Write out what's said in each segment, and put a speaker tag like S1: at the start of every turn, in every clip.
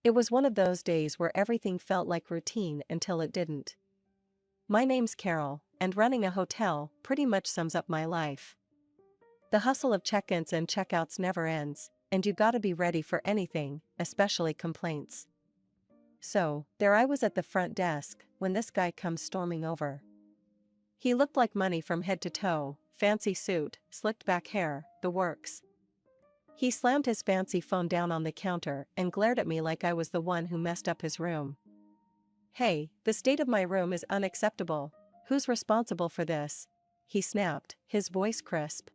S1: It was one of those days where everything felt like routine until it didn't. My name's Carol, and running a hotel pretty much sums up my life. The hustle of check-ins and check-outs never ends, and you gotta be ready for anything, especially complaints. So, there I was at the front desk, when this guy comes storming over. He looked like money from head to toe, fancy suit, slicked back hair, the works. He slammed his fancy phone down on the counter and glared at me like I was the one who messed up his room. "Hey, the state of my room is unacceptable. Who's responsible for this?" he snapped, his voice crisp.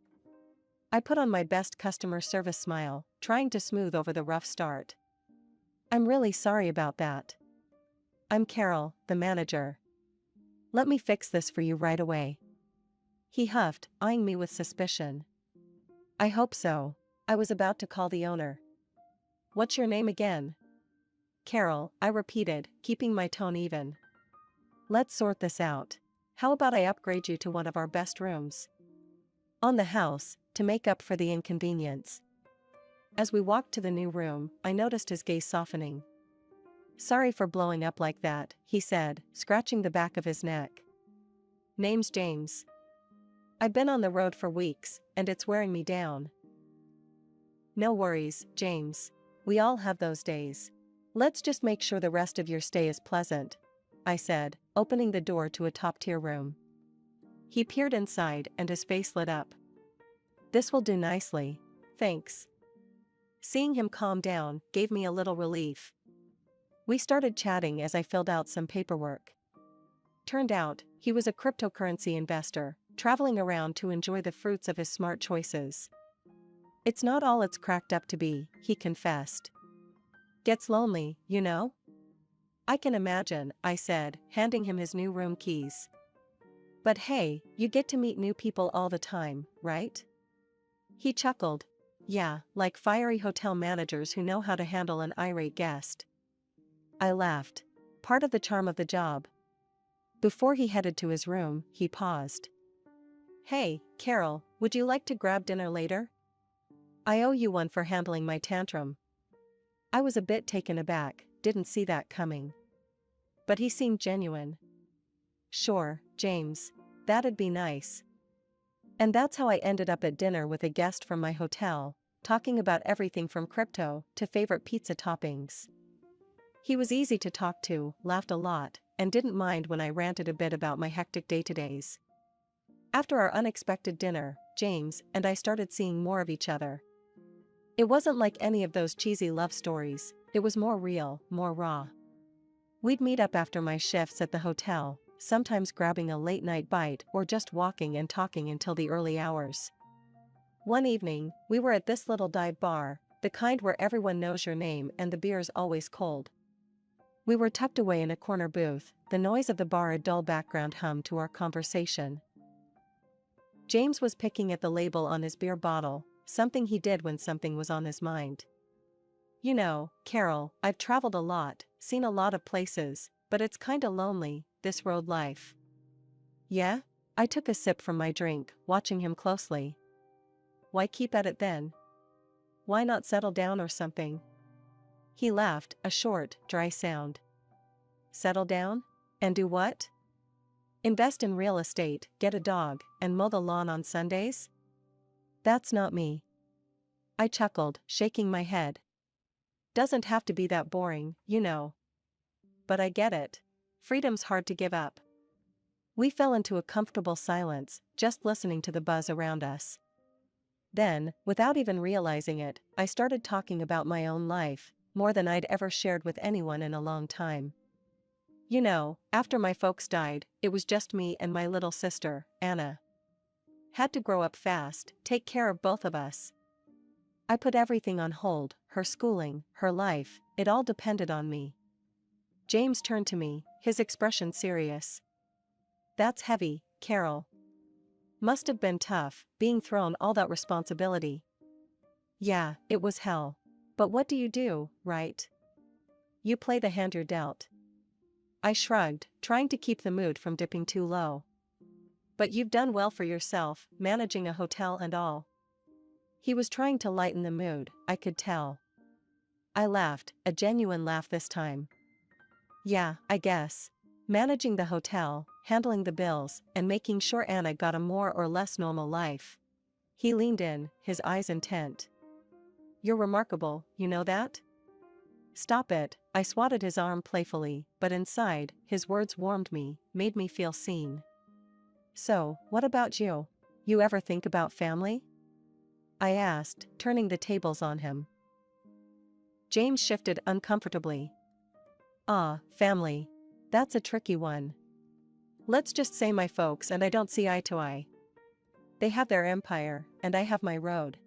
S1: I put on my best customer service smile, trying to smooth over the rough start. "I'm really sorry about that. I'm Carol, the manager. Let me fix this for you right away." He huffed, eyeing me with suspicion. "I hope so." I was about to call the owner. "What's your name again?" "Carol," I repeated, keeping my tone even. "Let's sort this out. How about I upgrade you to one of our best rooms? On the house, to make up for the inconvenience." As we walked to the new room, I noticed his gaze softening. "Sorry for blowing up like that," he said, scratching the back of his neck. "Name's James. I've been on the road for weeks, and it's wearing me down." "No worries, James. We all have those days. Let's just make sure the rest of your stay is pleasant," I said, opening the door to a top-tier room. He peered inside and his face lit up. "This will do nicely, thanks." Seeing him calm down gave me a little relief. We started chatting as I filled out some paperwork. Turned out, he was a cryptocurrency investor, traveling around to enjoy the fruits of his smart choices. "It's not all it's cracked up to be," he confessed. "Gets lonely, you know?" "I can imagine," I said, handing him his new room keys. "But hey, you get to meet new people all the time, right?" He chuckled. "Yeah, like fiery hotel managers who know how to handle an irate guest." I laughed. Part of the charm of the job. Before he headed to his room, he paused. "Hey, Carol, would you like to grab dinner later? I owe you one for handling my tantrum." I was a bit taken aback, didn't see that coming. But he seemed genuine. "Sure, James. That'd be nice." And that's how I ended up at dinner with a guest from my hotel, talking about everything from crypto to favorite pizza toppings. He was easy to talk to, laughed a lot, and didn't mind when I ranted a bit about my hectic day-to-days. After our unexpected dinner, James and I started seeing more of each other. It wasn't like any of those cheesy love stories, it was more real, more raw. We'd meet up after my shifts at the hotel, sometimes grabbing a late-night bite or just walking and talking until the early hours. One evening, we were at this little dive bar, the kind where everyone knows your name and the beer's always cold. We were tucked away in a corner booth, the noise of the bar a dull background hum to our conversation. James was picking at the label on his beer bottle, something he did when something was on his mind. "You know, Carol, I've traveled a lot, seen a lot of places, but it's kinda lonely, this road life." "Yeah?" I took a sip from my drink, watching him closely. "Why keep at it then? Why not settle down or something?" He laughed, a short, dry sound. "Settle down? And do what? Invest in real estate, get a dog, and mow the lawn on Sundays? That's not me." I chuckled, shaking my head. "Doesn't have to be that boring, you know." "But I get it. Freedom's hard to give up." We fell into a comfortable silence, just listening to the buzz around us. Then, without even realizing it, I started talking about my own life, more than I'd ever shared with anyone in a long time. "You know, after my folks died, it was just me and my little sister, Anna. Had to grow up fast, take care of both of us. I put everything on hold, her schooling, her life, it all depended on me." James turned to me, his expression serious. "That's heavy, Carol. Must have been tough, being thrown all that responsibility." "Yeah, it was hell. But what do you do, right? You play the hand you're dealt." I shrugged, trying to keep the mood from dipping too low. "But you've done well for yourself, managing a hotel and all." He was trying to lighten the mood, I could tell. I laughed, a genuine laugh this time. Yeah, I guess. Managing the hotel, handling the bills, and making sure Anna got a more or less normal life. He leaned in, his eyes intent. You're remarkable, you know that? Stop it, I swatted his arm playfully, but inside, his words warmed me, made me feel seen. So, what about you? You ever think about family? I asked, turning the tables on him. James shifted uncomfortably. Ah, family. That's a tricky one. Let's just say my folks and I don't see eye to eye. They have their empire, and I have my road.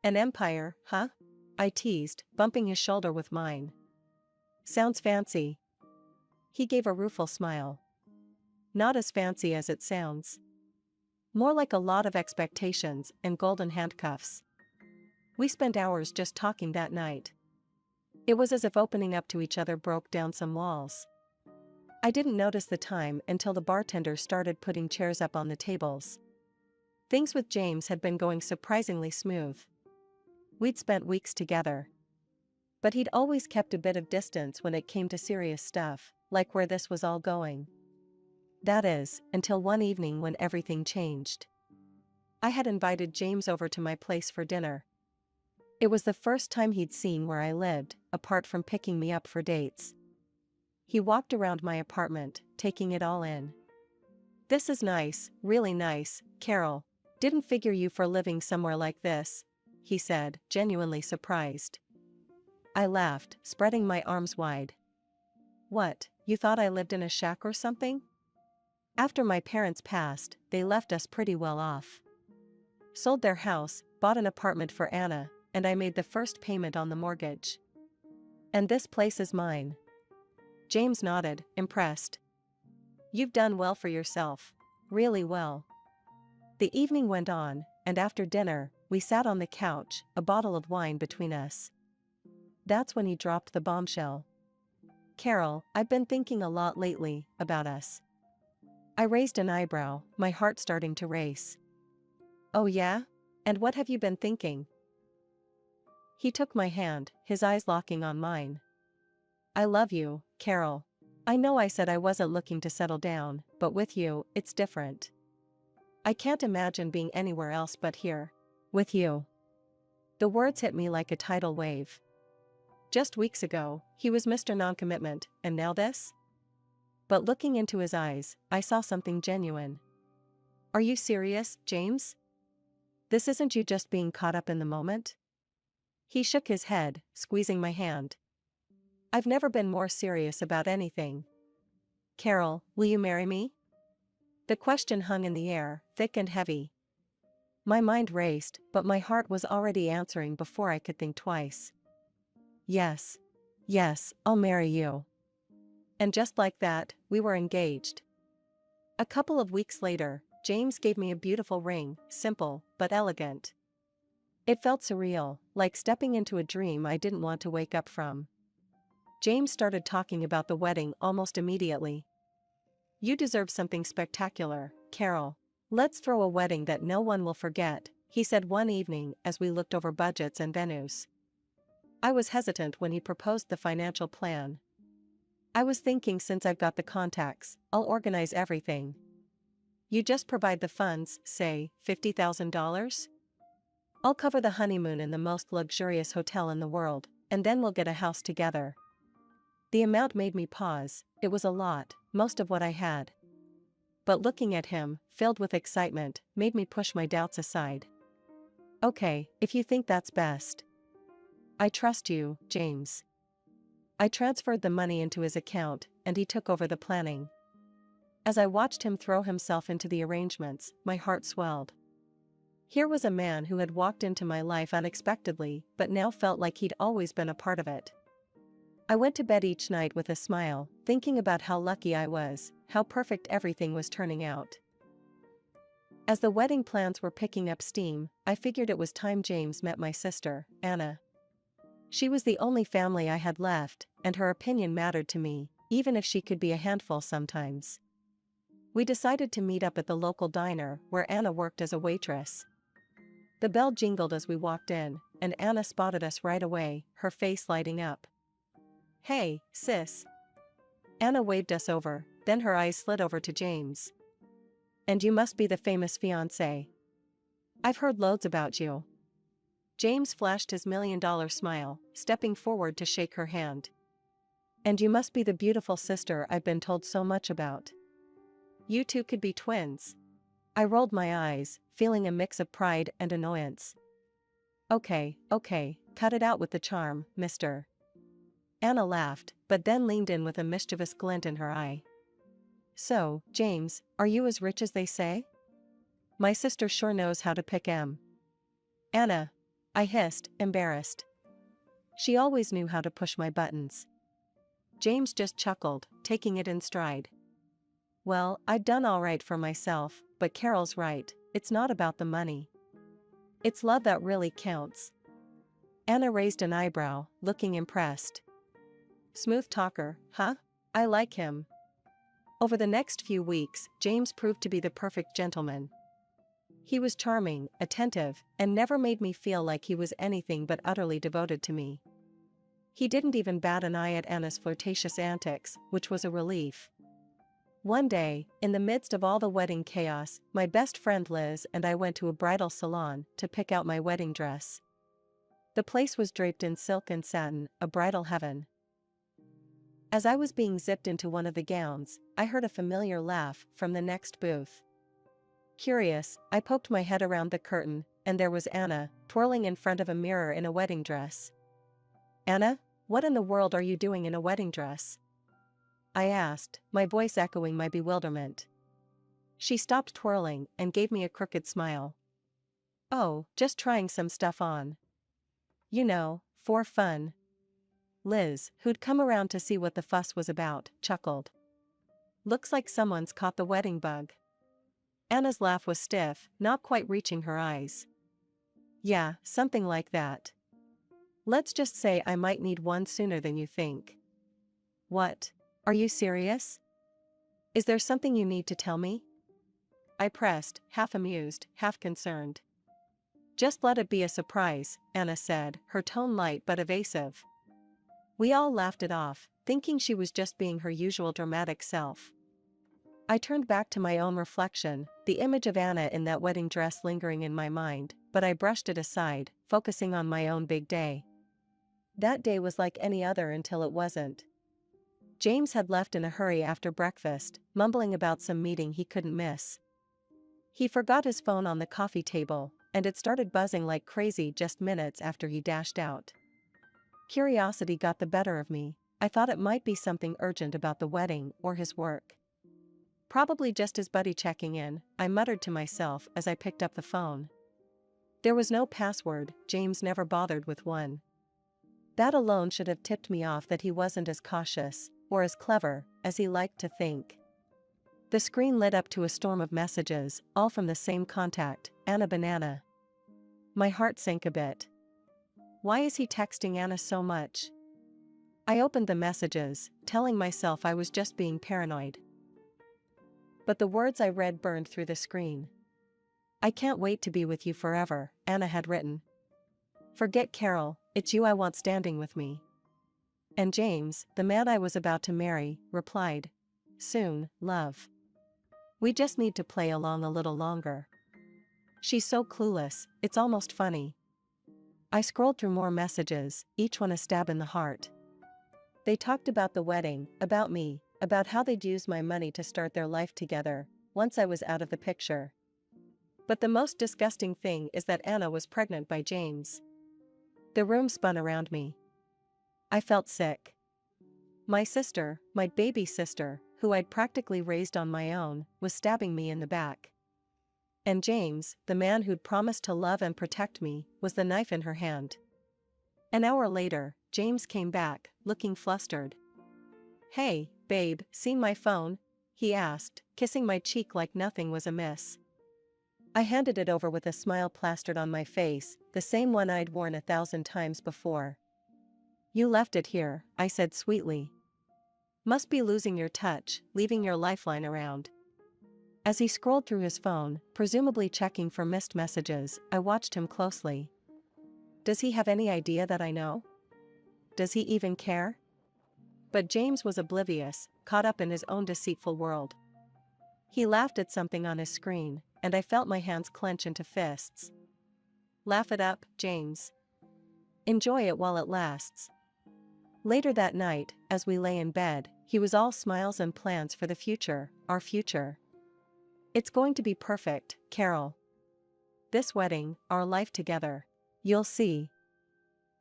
S1: An empire, huh? I teased, bumping his shoulder with mine. Sounds fancy. He gave a rueful smile. Not as fancy as it sounds. More like a lot of expectations and golden handcuffs. We spent hours just talking that night. It was as if opening up to each other broke down some walls. I didn't notice the time until the bartender started putting chairs up on the tables. Things with James had been going surprisingly smooth. We'd spent weeks together. But he'd always kept a bit of distance when it came to serious stuff, like where this was all going. That is, until one evening when everything changed. I had invited James over to my place for dinner. It was the first time he'd seen where I lived, apart from picking me up for dates. He walked around my apartment, taking it all in. This is nice, really nice, Carol. Didn't figure you for living somewhere like this, he said, genuinely surprised. I laughed, spreading my arms wide. What, you thought I lived in a shack or something? After my parents passed, they left us pretty well off. Sold their house, bought an apartment for Anna, and I made the first payment on the mortgage. And this place is mine. James nodded, impressed. You've done well for yourself. Really well. The evening went on, and after dinner, we sat on the couch, a bottle of wine between us. That's when he dropped the bombshell. Carol, I've been thinking a lot lately, about us. I raised an eyebrow, my heart starting to race. Oh yeah? And what have you been thinking? He took my hand, his eyes locking on mine. I love you, Carol. I know I said I wasn't looking to settle down, but with you, it's different. I can't imagine being anywhere else but here. With you. The words hit me like a tidal wave. Just weeks ago, he was Mr. Non-commitment, and now this? But looking into his eyes, I saw something genuine. Are you serious, James? This isn't you just being caught up in the moment? He shook his head, squeezing my hand. I've never been more serious about anything. Carol, will you marry me? The question hung in the air, thick and heavy. My mind raced, but my heart was already answering before I could think twice. Yes. Yes, I'll marry you. And just like that, we were engaged. A couple of weeks later, James gave me a beautiful ring, simple, but elegant. It felt surreal, like stepping into a dream I didn't want to wake up from. James started talking about the wedding almost immediately. You deserve something spectacular, Carol. Let's throw a wedding that no one will forget, he said one evening as we looked over budgets and venues. I was hesitant when he proposed the financial plan. I was thinking, since I've got the contacts, I'll organize everything. You just provide the funds, say, $50,000? I'll cover the honeymoon in the most luxurious hotel in the world, and then we'll get a house together. The amount made me pause. It was a lot, most of what I had. But looking at him, filled with excitement, made me push my doubts aside. Okay, if you think that's best. I trust you, James. I transferred the money into his account, and he took over the planning. As I watched him throw himself into the arrangements, my heart swelled. Here was a man who had walked into my life unexpectedly, but now felt like he'd always been a part of it. I went to bed each night with a smile, thinking about how lucky I was, how perfect everything was turning out. As the wedding plans were picking up steam, I figured it was time James met my sister, Anna. She was the only family I had left, and her opinion mattered to me, even if she could be a handful sometimes. We decided to meet up at the local diner, where Anna worked as a waitress. The bell jingled as we walked in, and Anna spotted us right away, her face lighting up. "Hey, sis." Anna waved us over, then her eyes slid over to James. "And you must be the famous fiancé. I've heard loads about you." James flashed his $1,000,000 smile, stepping forward to shake her hand. "And you must be the beautiful sister I've been told so much about. You two could be twins." I rolled my eyes, feeling a mix of pride and annoyance. Okay, cut it out with the charm, mister." Anna laughed, but then leaned in with a mischievous glint in her eye. "So, James, are you as rich as they say? My sister sure knows how to pick 'em." "Anna," I hissed, embarrassed. She always knew how to push my buttons. James just chuckled, taking it in stride. "Well, I'd done all right for myself, but Carol's right, it's not about the money. It's love that really counts." Anna raised an eyebrow, looking impressed. "Smooth talker, huh? I like him." Over the next few weeks, James proved to be the perfect gentleman. He was charming, attentive, and never made me feel like he was anything but utterly devoted to me. He didn't even bat an eye at Anna's flirtatious antics, which was a relief. One day, in the midst of all the wedding chaos, my best friend Liz and I went to a bridal salon to pick out my wedding dress. The place was draped in silk and satin, a bridal heaven. As I was being zipped into one of the gowns, I heard a familiar laugh from the next booth. Curious, I poked my head around the curtain, and there was Anna, twirling in front of a mirror in a wedding dress. "Anna, what in the world are you doing in a wedding dress?" I asked, my voice echoing my bewilderment. She stopped twirling and gave me a crooked smile. "Oh, just trying some stuff on. You know, for fun." Liz, who'd come around to see what the fuss was about, chuckled. "Looks like someone's caught the wedding bug." Anna's laugh was stiff, not quite reaching her eyes. "Yeah, something like that. Let's just say I might need one sooner than you think." "What? Are you serious? Is there something you need to tell me?" I pressed, half amused, half concerned. "Just let it be a surprise," Anna said, her tone light but evasive. We all laughed it off, thinking she was just being her usual dramatic self. I turned back to my own reflection, the image of Anna in that wedding dress lingering in my mind, but I brushed it aside, focusing on my own big day. That day was like any other until it wasn't. James had left in a hurry after breakfast, mumbling about some meeting he couldn't miss. He forgot his phone on the coffee table, and it started buzzing like crazy just minutes after he dashed out. Curiosity got the better of me. I thought it might be something urgent about the wedding or his work. "Probably just his buddy checking in," I muttered to myself as I picked up the phone. There was no password, James never bothered with one. That alone should have tipped me off that he wasn't as cautious, or as clever, as he liked to think. The screen lit up to a storm of messages, all from the same contact, Anna Banana. My heart sank a bit. Why is he texting Anna so much? I opened the messages, telling myself I was just being paranoid. But the words I read burned through the screen. "I can't wait to be with you forever," Anna had written. "Forget Carol, it's you I want standing with me." And James, the man I was about to marry, replied, "Soon, love. We just need to play along a little longer." She's so clueless, it's almost funny. I scrolled through more messages, each one a stab in the heart. They talked about the wedding, about me, about how they'd use my money to start their life together, once I was out of the picture. But the most disgusting thing is that Anna was pregnant by James. The room spun around me. I felt sick. My sister, my baby sister, who I'd practically raised on my own, was stabbing me in the back. And James, the man who'd promised to love and protect me, was the knife in her hand. An hour later, James came back, looking flustered. "Hey, babe, seen my phone?" he asked, kissing my cheek like nothing was amiss. I handed it over with a smile plastered on my face, the same one I'd worn 1,000 times before. "You left it here," I said sweetly. "Must be losing your touch, leaving your lifeline around." As he scrolled through his phone, presumably checking for missed messages, I watched him closely. Does he have any idea that I know? Does he even care? But James was oblivious, caught up in his own deceitful world. He laughed at something on his screen, and I felt my hands clench into fists. Laugh it up, James. Enjoy it while it lasts. Later that night, as we lay in bed, he was all smiles and plans for the future, our future. It's going to be perfect, Carol. This wedding, our life together. You'll see.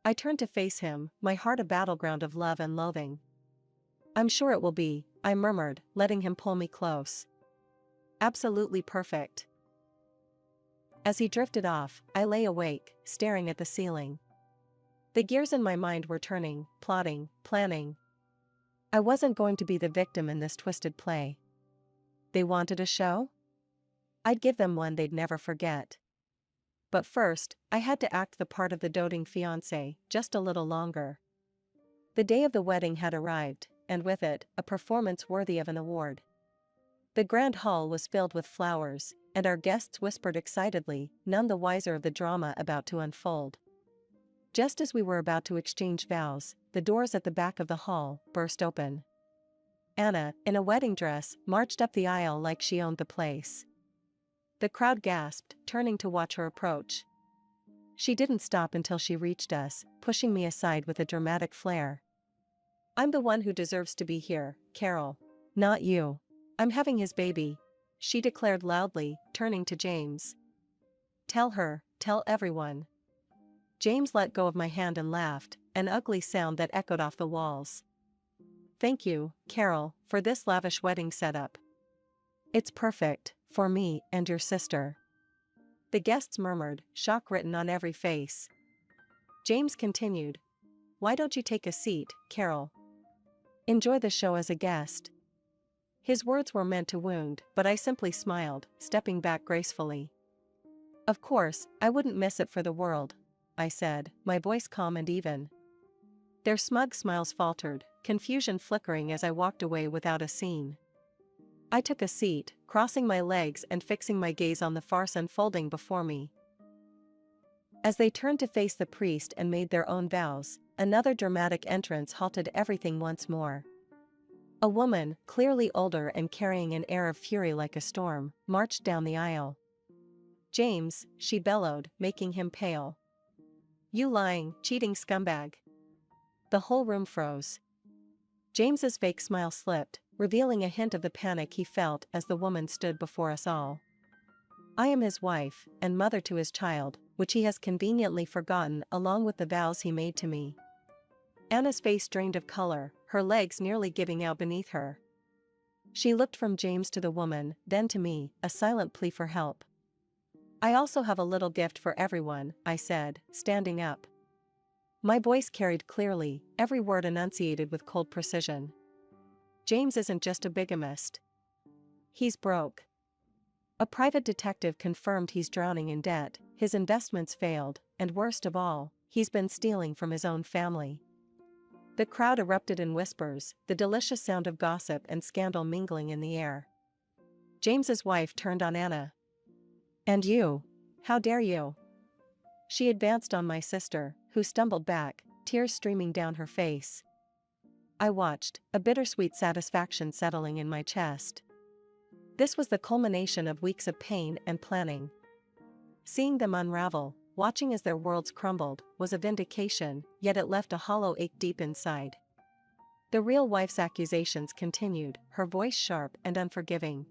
S1: I turned to face him, my heart a battleground of love and loathing. I'm sure it will be, I murmured, letting him pull me close. Absolutely perfect. As he drifted off, I lay awake, staring at the ceiling. The gears in my mind were turning, plotting, planning. I wasn't going to be the victim in this twisted play. They wanted a show? I'd give them one they'd never forget. But first, I had to act the part of the doting fiancé, just a little longer. The day of the wedding had arrived, and with it, a performance worthy of an award. The grand hall was filled with flowers, and our guests whispered excitedly, none the wiser of the drama about to unfold. Just as we were about to exchange vows, the doors at the back of the hall burst open. Anna, in a wedding dress, marched up the aisle like she owned the place. The crowd gasped, turning to watch her approach. She didn't stop until she reached us, pushing me aside with a dramatic flair. I'm the one who deserves to be here, Carol. Not you. I'm having his baby, she declared loudly, turning to James. Tell her, tell everyone. James let go of my hand and laughed, an ugly sound that echoed off the walls. Thank you, Carol, for this lavish wedding setup. It's perfect, for me and your sister. The guests murmured, shock written on every face. James continued. Why don't you take a seat, Carol? Enjoy the show as a guest. His words were meant to wound, but I simply smiled, stepping back gracefully. Of course, I wouldn't miss it for the world, I said, my voice calm and even. Their smug smiles faltered, confusion flickering as I walked away without a scene. I took a seat, crossing my legs and fixing my gaze on the farce unfolding before me. As they turned to face the priest and made their own vows, another dramatic entrance halted everything once more. A woman, clearly older and carrying an air of fury like a storm, marched down the aisle. James, she bellowed, making him pale. You lying, cheating scumbag. The whole room froze. James's fake smile slipped, revealing a hint of the panic he felt as the woman stood before us all. I am his wife, and mother to his child, which he has conveniently forgotten along with the vows he made to me. Anna's face drained of color, her legs nearly giving out beneath her. She looked from James to the woman, then to me, a silent plea for help. I also have a little gift for everyone, I said, standing up. My voice carried clearly, every word enunciated with cold precision. James isn't just a bigamist. He's broke. A private detective confirmed he's drowning in debt, his investments failed, and worst of all, he's been stealing from his own family. The crowd erupted in whispers, the delicious sound of gossip and scandal mingling in the air. James's wife turned on Anna. And you? How dare you? She advanced on my sister, who stumbled back, tears streaming down her face. I watched, a bittersweet satisfaction settling in my chest. This was the culmination of weeks of pain and planning. Seeing them unravel, watching as their worlds crumbled, was a vindication, yet it left a hollow ache deep inside. The real wife's accusations continued, her voice sharp and unforgiving.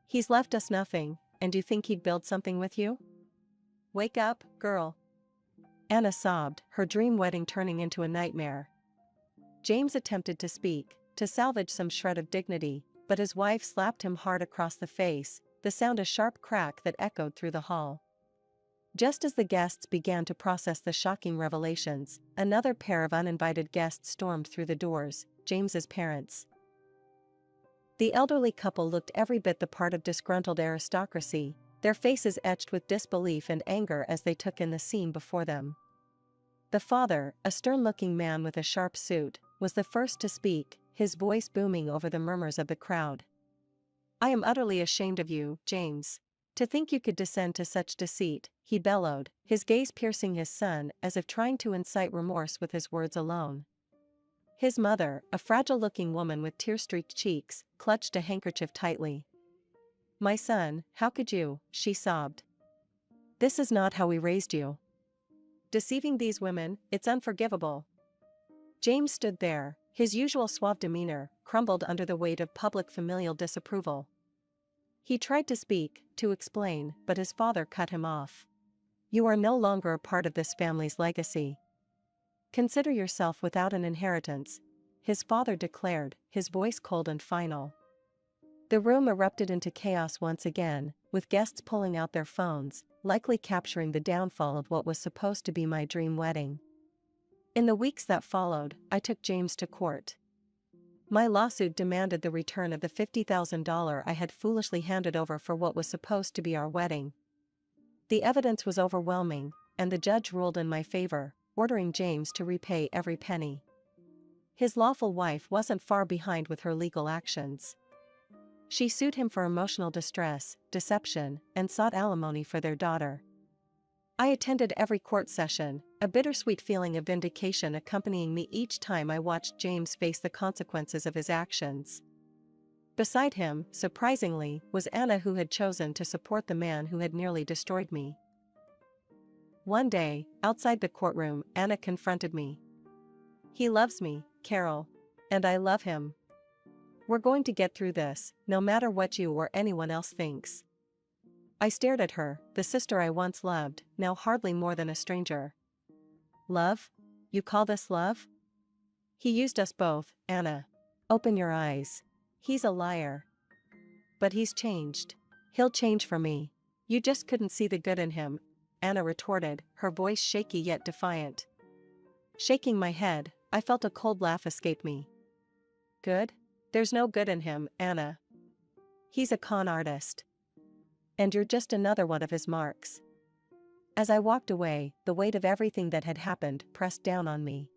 S1: He's left us nothing, and you think he'd build something with you? Wake up, girl. Anna sobbed, her dream wedding turning into a nightmare. James attempted to speak, to salvage some shred of dignity, but his wife slapped him hard across the face, the sound a sharp crack that echoed through the hall. Just as the guests began to process the shocking revelations, another pair of uninvited guests stormed through the doors, James's parents. The elderly couple looked every bit the part of disgruntled aristocracy, their faces etched with disbelief and anger as they took in the scene before them. The father, a stern-looking man with a sharp suit, was the first to speak, his voice booming over the murmurs of the crowd. I am utterly ashamed of you, James. To think you could descend to such deceit, he bellowed, his gaze piercing his son as if trying to incite remorse with his words alone. His mother, a fragile-looking woman with tear-streaked cheeks, clutched a handkerchief tightly. "My son, how could you?" she sobbed. "This is not how we raised you. Deceiving these women, it's unforgivable." James stood there, his usual suave demeanor crumbled under the weight of public familial disapproval. He tried to speak, to explain, but his father cut him off. "You are no longer a part of this family's legacy. Consider yourself without an inheritance," his father declared, his voice cold and final. The room erupted into chaos once again, with guests pulling out their phones, likely capturing the downfall of what was supposed to be my dream wedding. In the weeks that followed, I took James to court. My lawsuit demanded the return of the $50,000 I had foolishly handed over for what was supposed to be our wedding. The evidence was overwhelming, and the judge ruled in my favor, ordering James to repay every penny. His lawful wife wasn't far behind with her legal actions. She sued him for emotional distress, deception, and sought alimony for their daughter. I attended every court session, a bittersweet feeling of vindication accompanying me each time I watched James face the consequences of his actions. Beside him, surprisingly, was Anna, who had chosen to support the man who had nearly destroyed me. One day, outside the courtroom, Anna confronted me. "He loves me, Carol. And I love him. We're going to get through this, no matter what you or anyone else thinks." I stared at her, the sister I once loved, now hardly more than a stranger. "Love? You call this love? He used us both, Anna. Open your eyes. He's a liar. But he's changed. He'll change for me. You just couldn't see the good in him," Anna retorted, her voice shaky yet defiant. Shaking my head, I felt a cold laugh escape me. "Good? There's no good in him, Anna. He's a con artist. And you're just another one of his marks." As I walked away, the weight of everything that had happened pressed down on me.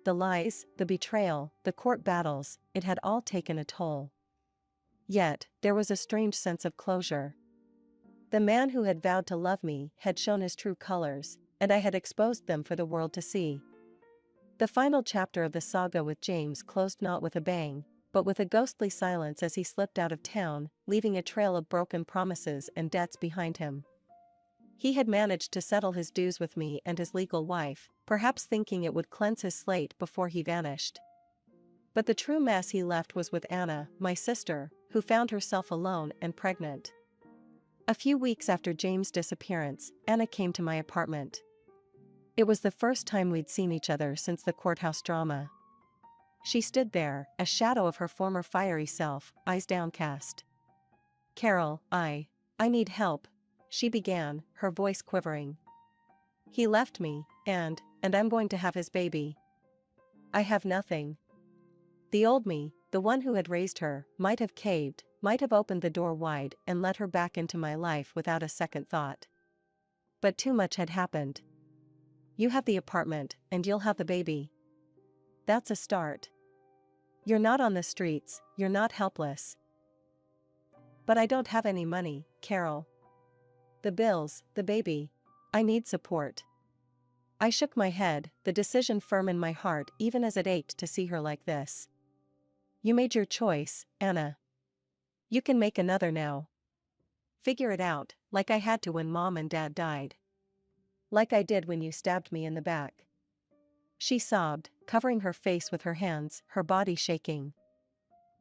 S1: The lies, the betrayal, the court battles, it had all taken a toll. Yet, there was a strange sense of closure. The man who had vowed to love me had shown his true colors, and I had exposed them for the world to see. The final chapter of the saga with James closed not with a bang, but with a ghostly silence as he slipped out of town, leaving a trail of broken promises and debts behind him. He had managed to settle his dues with me and his legal wife, perhaps thinking it would cleanse his slate before he vanished. But the true mess he left was with Anna, my sister, who found herself alone and pregnant. A few weeks after James' disappearance, Anna came to my apartment. It was the first time we'd seen each other since the courthouse drama. She stood there, a shadow of her former fiery self, eyes downcast. "Carol, I need help," she began, her voice quivering. "He left me, and I'm going to have his baby. I have nothing." The old me, the one who had raised her, might have caved, might have opened the door wide and let her back into my life without a second thought. But too much had happened. "You have the apartment, and you'll have the baby. That's a start. You're not on the streets, you're not helpless." "But I don't have any money, Carol. The bills, the baby. I need support." I shook my head, the decision firm in my heart even as it ached to see her like this. "You made your choice, Anna. You can make another now. Figure it out, like I had to when Mom and Dad died. Like I did when you stabbed me in the back." She sobbed, covering her face with her hands, her body shaking.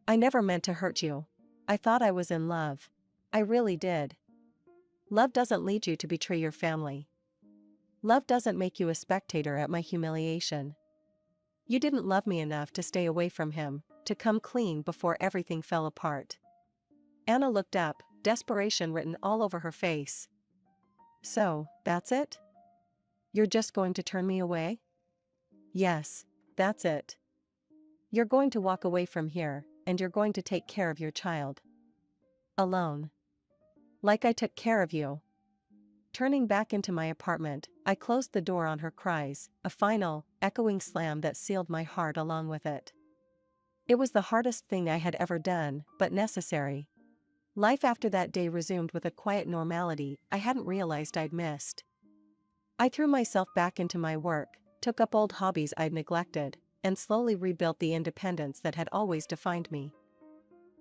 S1: "I never meant to hurt you. I thought I was in love. I really did. Love doesn't lead you to betray your family. Love doesn't make you a spectator at my humiliation. You didn't love me enough to stay away from him, to come clean before everything fell apart." Anna looked up, desperation written all over her face. "So, that's it? You're just going to turn me away?" "Yes, that's it. You're going to walk away from here, and you're going to take care of your child. Alone. Like I took care of you." Turning back into my apartment, I closed the door on her cries, a final, echoing slam that sealed my heart along with it. It was the hardest thing I had ever done, but necessary. Life after that day resumed with a quiet normality I hadn't realized I'd missed. I threw myself back into my work, took up old hobbies I'd neglected, and slowly rebuilt the independence that had always defined me.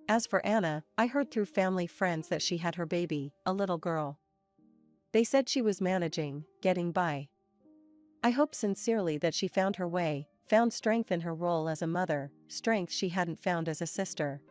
S1: As for Anna, I heard through family friends that she had her baby, a little girl. They said she was managing, getting by. I hope sincerely that she found her way, found strength in her role as a mother, strength she hadn't found as a sister.